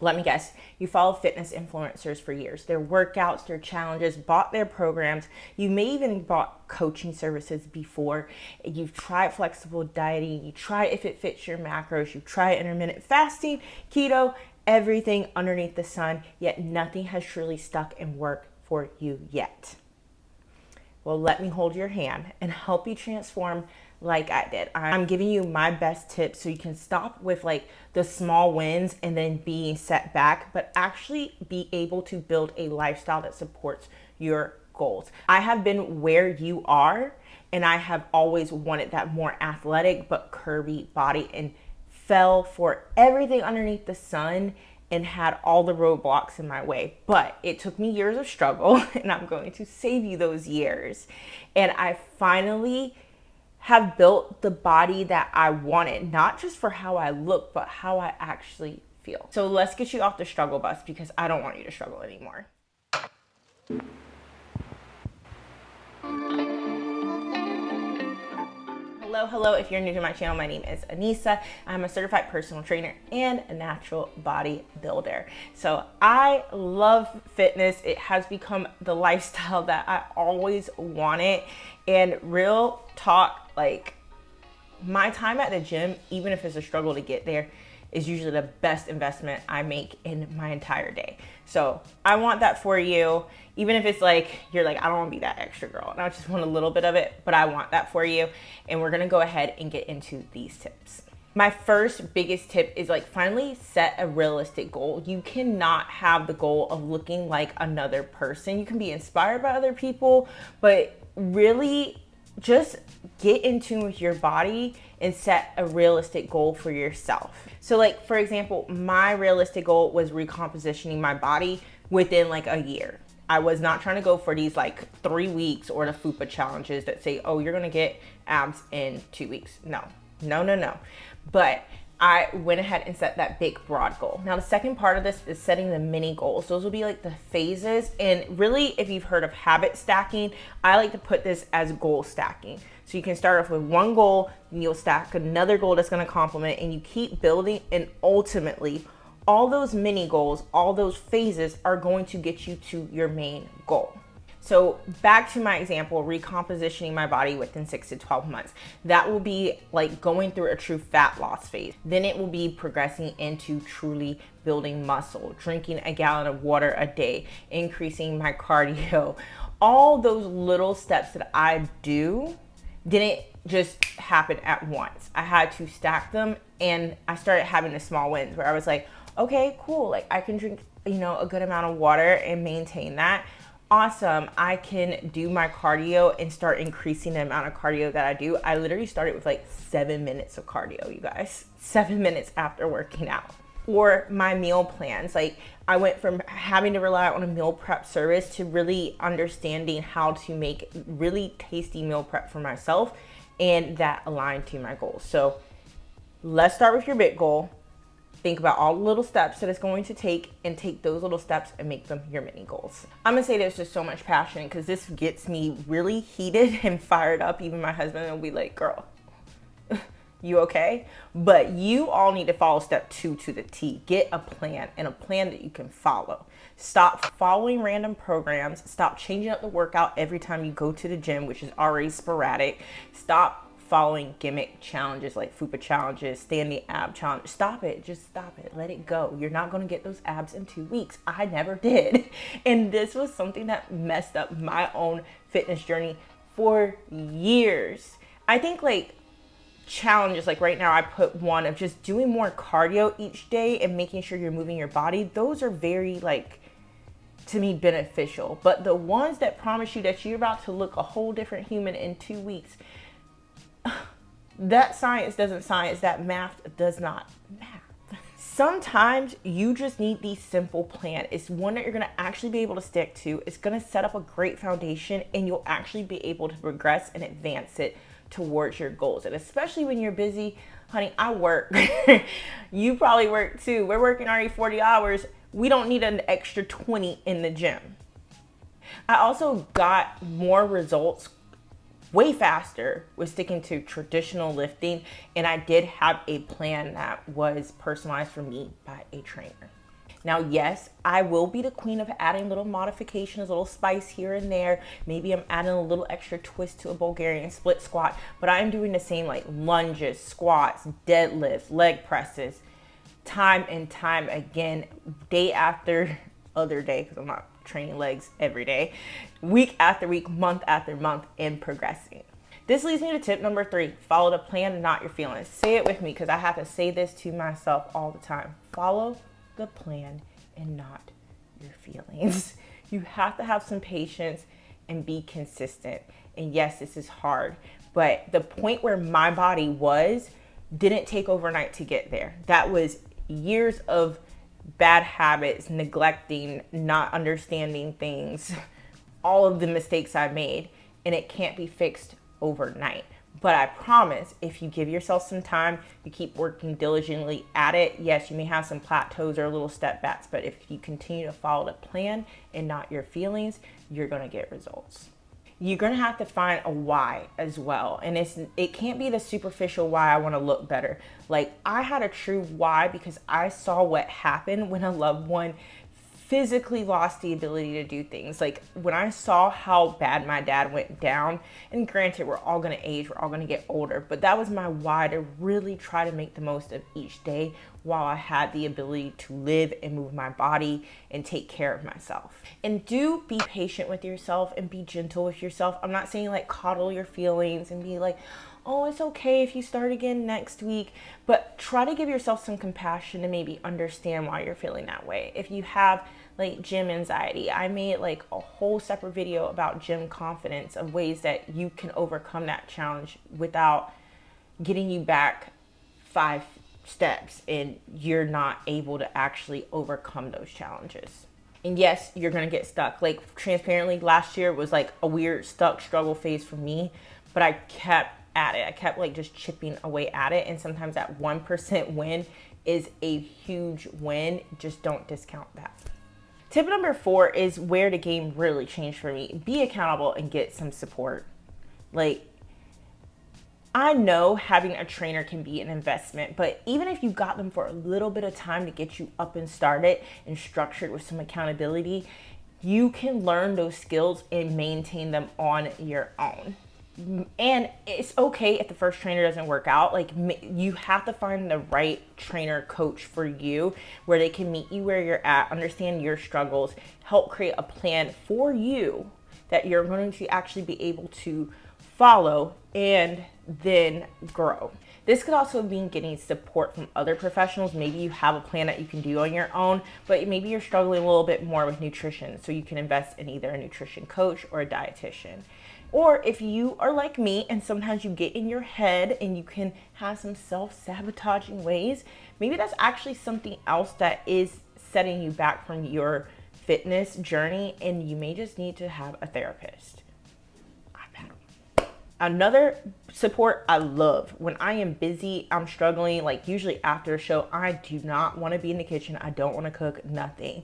Let me guess, you follow fitness influencers for years, their workouts, their challenges, bought their programs. You may even bought coaching services before. You've tried flexible dieting, you try if it fits your macros, you try intermittent fasting, keto, everything underneath the sun, yet nothing has truly stuck and worked for you yet. Well, let me hold your hand and help you transform like I did. I'm giving you my best tips so you can stop with like the small wins and then being set back, but actually be able to build a lifestyle that supports your goals. I have been where you are, and I have always wanted that more athletic but curvy body and fell for everything underneath the sun and had all the roadblocks in my way. But it took me years of struggle, and I'm going to save you those years. And I finally have built the body that I wanted, not just for how I look, but how I actually feel. So let's get you off the struggle bus, because I don't want you to struggle anymore. Hello, if you're new to my channel, my name is Anissa. I'm a certified personal trainer and a natural body builder. So I love fitness. It has become the lifestyle that I always wanted. And real talk, like my time at the gym, even if it's a struggle to get there, is usually the best investment I make in my entire day. So I want that for you. Even if it's like, you're like, I don't want to be that extra girl, and I just want a little bit of it, but I want that for you. And we're gonna go ahead and get into these tips. My first biggest tip is like, finally set a realistic goal. You cannot have the goal of looking like another person. You can be inspired by other people, but really just get in tune with your body and set a realistic goal for yourself. So like, for example, my realistic goal was recompositioning my body within like a year. I was not trying to go for these like 3 weeks or the FUPA challenges that say, oh, you're gonna get abs in 2 weeks. No. But I went ahead and set that big broad goal. Now the second part of this is setting the mini goals. Those will be like the phases. And really, if you've heard of habit stacking, I like to put this as goal stacking. So you can start off with one goal, and you'll stack another goal that's gonna complement it, and you keep building, and ultimately all those mini goals, all those phases are going to get you to your main goal. So back to my example, recompositioning my body within 6 to 12 months. That will be like going through a true fat loss phase. Then it will be progressing into truly building muscle, drinking a gallon of water a day, increasing my cardio. All those little steps that I do didn't just happen at once. I had to stack them, and I started having the small wins where I was like, okay, cool. Like I can drink, a good amount of water and maintain that. Awesome. I can do my cardio and start increasing the amount of cardio that I do. I literally started with like 7 minutes of cardio, you guys. 7 minutes after working out. Or my meal plans. Like I went from having to rely on a meal prep service to really understanding how to make really tasty meal prep for myself, and that aligned to my goals. So let's start with your big goal. Think about all the little steps that it's going to take, and take those little steps and make them your mini goals. I'm gonna say there's just so much passion, because this gets me really heated and fired up. Even my husband will be like, girl, you okay? But you all need to follow step 2 to the T. Get a plan, and a plan that you can follow. Stop following random programs. Stop changing up the workout every time you go to the gym, which is already sporadic. Stop following gimmick challenges like FUPA challenges, standing ab challenge. Stop it. Just stop it. Let it go. You're not going to get those abs in 2 weeks. I never did. And this was something that messed up my own fitness journey for years. I think like challenges, like right now I put one of just doing more cardio each day and making sure you're moving your body. Those are very like, to me, beneficial. But the ones that promise you that you're about to look a whole different human in 2 weeks, that science doesn't science, that math does not math. Sometimes you just need the simple plan. It's one that you're going to actually be able to stick to. It's going to set up a great foundation, and you'll actually be able to progress and advance it towards your goals. And especially when you're busy, honey, I work. You probably work too. We're working already 40 hours. We don't need an extra 20 in the gym. I also got more results way faster with sticking to traditional lifting, and I did have a plan that was personalized for me by a trainer. Now, yes, I will be the queen of adding little modifications, a little spice here and there. Maybe I'm adding a little extra twist to a Bulgarian split squat, but I'm doing the same like lunges, squats, deadlifts, leg presses, time and time again, day after other day, because I'm not training legs every day, week after week, month after month, and progressing. This leads me to tip number 3. Follow the plan, not your feelings. Say it with me, because I have to say this to myself all the time. Follow the plan and not your feelings. You have to have some patience and be consistent. And yes, this is hard, but the point where my body was didn't take overnight to get there. That was years of bad habits, neglecting, not understanding things, all of the mistakes I made, and it can't be fixed overnight. But I promise, if you give yourself some time, you keep working diligently at it, yes, you may have some plateaus or little step backs, but if you continue to follow the plan and not your feelings, you're going to get results. You're going to have to find a why as well. And it can't be the superficial why I want to look better. Like, I had a true why because I saw what happened when a loved one physically lost the ability to do things. Like, when I saw how bad my dad went down, and granted, we're all going to age, we're all going to get older, but that was my why, to really try to make the most of each day while I had the ability to live and move my body and take care of myself. And do be patient with yourself and be gentle with yourself. I'm not saying like coddle your feelings and be like, oh, it's okay if you start again next week, but try to give yourself some compassion and maybe understand why you're feeling that way. If you have like gym anxiety, I made like a whole separate video about gym confidence, of ways that you can overcome that challenge without getting you back 5 steps and you're not able to actually overcome those challenges. And yes, you're gonna get stuck. Like, transparently, last year was like a weird stuck struggle phase for me, but I kept at it. I kept like just chipping away at it, and sometimes that 1% win is a huge win. Just don't discount that. Tip number 4 is where the game really changed for me. Be accountable and get some support. Like, I know having a trainer can be an investment, but even if you got them for a little bit of time to get you up and started and structured with some accountability, you can learn those skills and maintain them on your own. And it's okay if the first trainer doesn't work out. Like, you have to find the right trainer coach for you, where they can meet you where you're at, understand your struggles, help create a plan for you that you're going to actually be able to follow and then grow. This could also mean getting support from other professionals. Maybe you have a plan that you can do on your own, but maybe you're struggling a little bit more with nutrition, so you can invest in either a nutrition coach or a dietitian. Or if you are like me and sometimes you get in your head and you can have some self-sabotaging ways, maybe that's actually something else that is setting you back from your fitness journey, and you may just need to have a therapist. Another support I love, when I am busy, I'm struggling, like usually after a show, I do not want to be in the kitchen. I don't want to cook, nothing.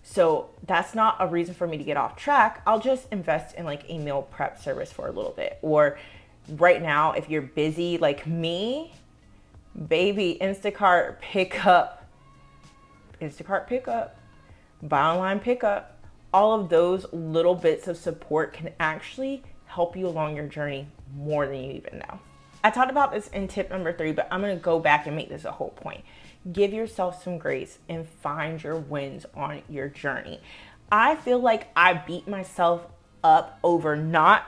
So that's not a reason for me to get off track. I'll just invest in like a meal prep service for a little bit. Or right now, if you're busy like me, baby, Instacart pickup, buy online pickup. All of those little bits of support can actually help you along your journey more than you even know. I talked about this in tip number 3, but I'm going to go back and make this a whole point. Give yourself some grace and find your wins on your journey. I feel like I beat myself up over not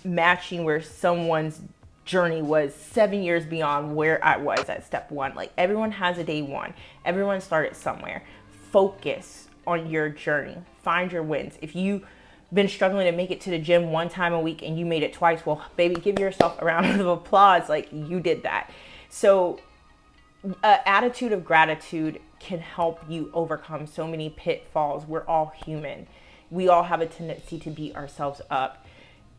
matching where someone's journey was 7 years beyond where I was at step 1. Like, everyone has a day 1. Everyone started somewhere. Focus on your journey. Find your wins. If you've been struggling to make it to the gym 1 time a week and you made it twice, well, baby, give yourself a round of applause. Like, you did that. So an attitude of gratitude can help you overcome so many pitfalls. We're all human. We all have a tendency to beat ourselves up.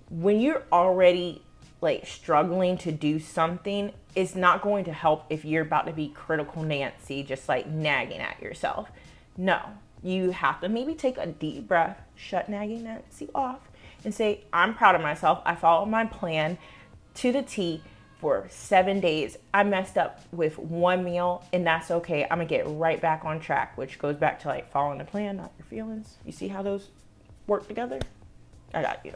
When you're already like struggling to do something, it's not going to help if you're about to be critical Nancy, just like nagging at yourself. No, you have to maybe take a deep breath, shut nagging Nancy off, and say, I'm proud of myself. I followed my plan to the T. for 7 days. I messed up with one meal, and that's okay. I'm gonna get right back on track, which goes back to like following the plan, not your feelings. You see how those work together? I got you.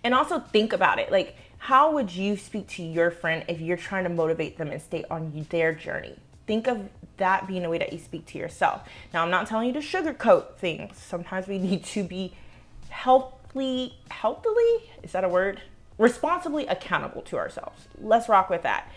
And also think about it. Like, how would you speak to your friend if you're trying to motivate them and stay on their journey? Think of that being a way that you speak to yourself. Now, I'm not telling you to sugarcoat things. Sometimes we need to be healthily, is that a word? Responsibly accountable to ourselves. Let's rock with that.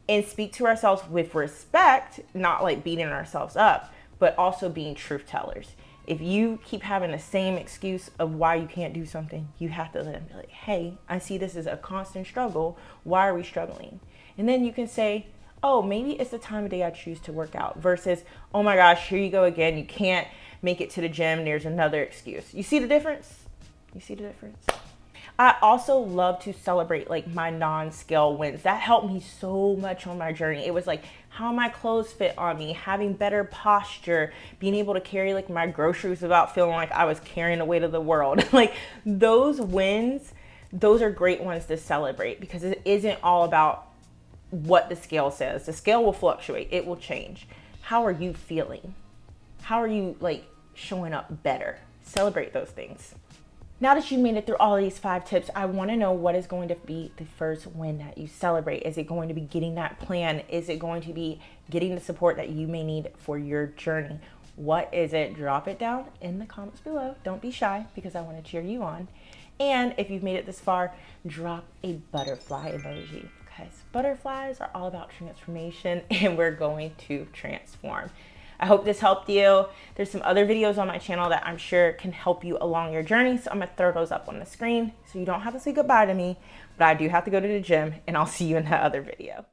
And speak to ourselves with respect, not like beating ourselves up, but also being truth tellers. If you keep having the same excuse of why you can't do something, you have to let them be like, hey, I see this as a constant struggle. Why are we struggling? And then you can say, oh, maybe it's the time of day I choose to work out, versus, oh my gosh, here you go again. You can't make it to the gym. There's another excuse. You see the difference? You see the difference? I also love to celebrate like my non-scale wins. That helped me so much on my journey. It was like how my clothes fit on me, having better posture, being able to carry like my groceries without feeling like I was carrying the weight of the world. Like those wins, those are great ones to celebrate, because it isn't all about what the scale says. The scale will fluctuate. It will change. How are you feeling? How are you like showing up better? Celebrate those things. Now that you made it through all these 5 tips, I want to know what is going to be the first win that you celebrate. Is it going to be getting that plan? Is it going to be getting the support that you may need for your journey? What is it? Drop it down in the comments below. Don't be shy, because I want to cheer you on. And if you've made it this far, drop a butterfly emoji, because butterflies are all about transformation, and we're going to transform. I hope this helped you. There's some other videos on my channel that I'm sure can help you along your journey. So I'm gonna throw those up on the screen so you don't have to say goodbye to me, but I do have to go to the gym, and I'll see you in that other video.